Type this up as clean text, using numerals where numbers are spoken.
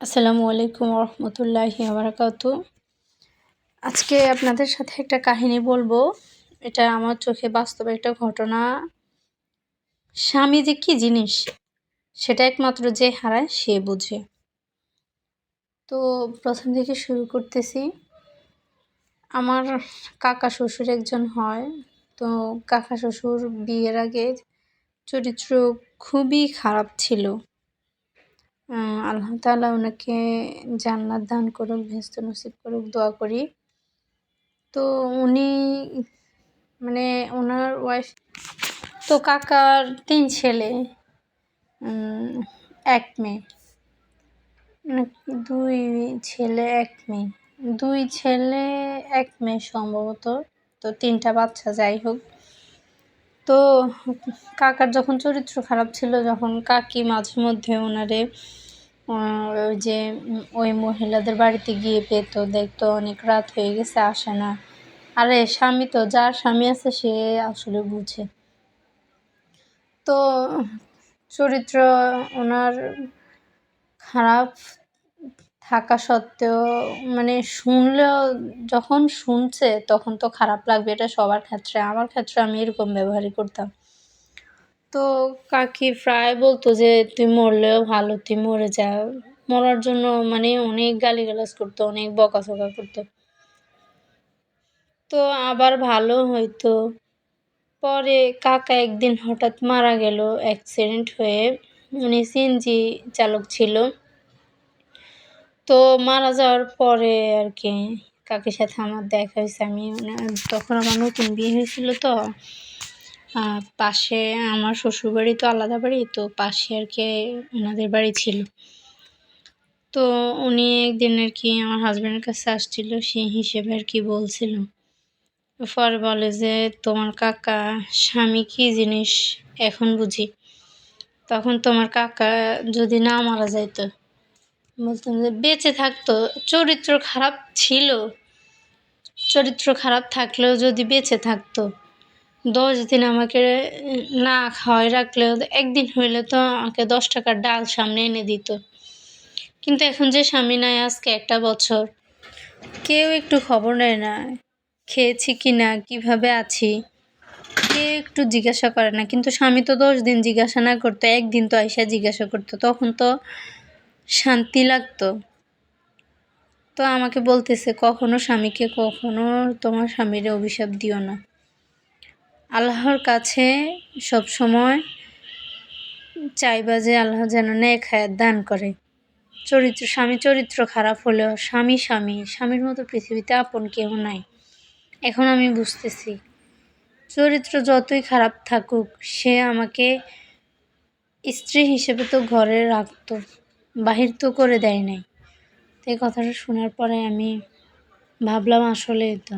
আসসালামু আলাইকুম রহমতুল্লাহি বারাকাতু। আজকে আপনাদের সাথে একটা কাহিনী বলবো। এটা আমার চোখে বাস্তব একটা ঘটনা। স্বামী যে কী জিনিস সেটা একমাত্র যে হারায় সে বুঝে। তো প্রথম থেকে শুরু করতেছি। আমার কাকা শ্বশুর একজন হয়। তো কাকা শ্বশুর বিয়ের আগে চরিত্র খুবই খারাপ ছিল। আল্লাহ তাআলা ওনাকে জান্নাত দান করুক, বেহেশত নসিব করুক, দোয়া করি। তো উনি ওনার ওয়াইফ, তো কাকার ৩ ছেলে, ১ মেয়ে, ২ ছেলে ১ মেয়ে, ২ ছেলে ১ মেয়ে সম্ভবত। তো ৩টা বাচ্চা, যাই হোক। তো কাকার যখন চরিত্র খারাপ ছিল, যখন কাকি মাঝে মধ্যে ওনারে ওই মহিলাদের বাড়িতে গিয়ে পেত, দেখতো অনেক রাত হয়ে গেছে, আসে না। আরে স্বামী তো, যার স্বামী আছে সে আসলে বুঝে। তো চরিত্র ওনার খারাপ থাকা সত্ত্বেও শুনলেও, যখন শুনছে তখন তো খারাপ লাগবে, এটা সবার ক্ষেত্রে। আমার ক্ষেত্রে আমি এরকম ব্যবহারই করতাম। তো কাকি প্রায় বলতো যে তুই মরলেও ভালো, তুই মরে যা। মরার জন্য অনেক গালিগালাজ করতো, অনেক বকাঝকা করতো। তো আবার ভালো হইতো। পরে কাকা একদিন হঠাৎ মারা গেল অ্যাক্সিডেন্ট হয়ে। উনি সিএনজি চালক ছিল। তো মারা যাওয়ার পরে আর কি কাকির সাথে আমার দেখা হয়েছে। তখন আমার নতুন বিয়ে হয়েছিল। তো পাশে আমার শ্বশুরবাড়ি তো আলাদা বাড়ি, তো পাশে আর কি ওনাদের বাড়ি ছিল। তো উনি একদিন আর কি আমার হাজব্যান্ডের কাছে আসছিল, সেই হিসেবে আর কি বলছিল। পরে বলে যে তোমার কাকা স্বামী কী জিনিস এখন বুঝি। তখন তোমার কাকা যদি না মারা যাইতো, বলতাম যে বেঁচে থাকতো। চরিত্র খারাপ ছিল, চরিত্র খারাপ থাকলেও যদি বেঁচে থাকতো, 10 দিন আমাকে না খাওয়াই রাখলেও একদিন হইলে তো আমাকে 10 টাকার ডাল সামনে এনে দিত। কিন্তু এখন যে স্বামী নাই, আজকে 1 বছর, কেউ একটু খবর নেয় না, খেয়েছি কি না, কীভাবে আছি, কেউ একটু জিজ্ঞাসা করে না। কিন্তু স্বামী তো 10 দিন জিজ্ঞাসা না করতো, একদিন তো আইসা জিজ্ঞাসা করতো, তখন তো শান্তি লাগতো। তো আমাকে বলতেছে কখনো স্বামীকে, কখনো তোমার স্বামীর অভিশাপ দিও না। আল্লাহর কাছে সবসময় চাইবা যে আল্লাহ যেন নেক হায়াত দান করে। স্বামী চরিত্র খারাপ হলেও স্বামীর মতো পৃথিবীতে আপন কেউ নাই। এখন আমি বুঝতেছি, চরিত্র যতই খারাপ থাকুক, সে আমাকে স্ত্রী হিসেবে তো ঘরে রাখতো, বাহির তো করে দেয় নাই। তো এই কথাটা শোনার পরে আমি ভাবলাম আসলেই তো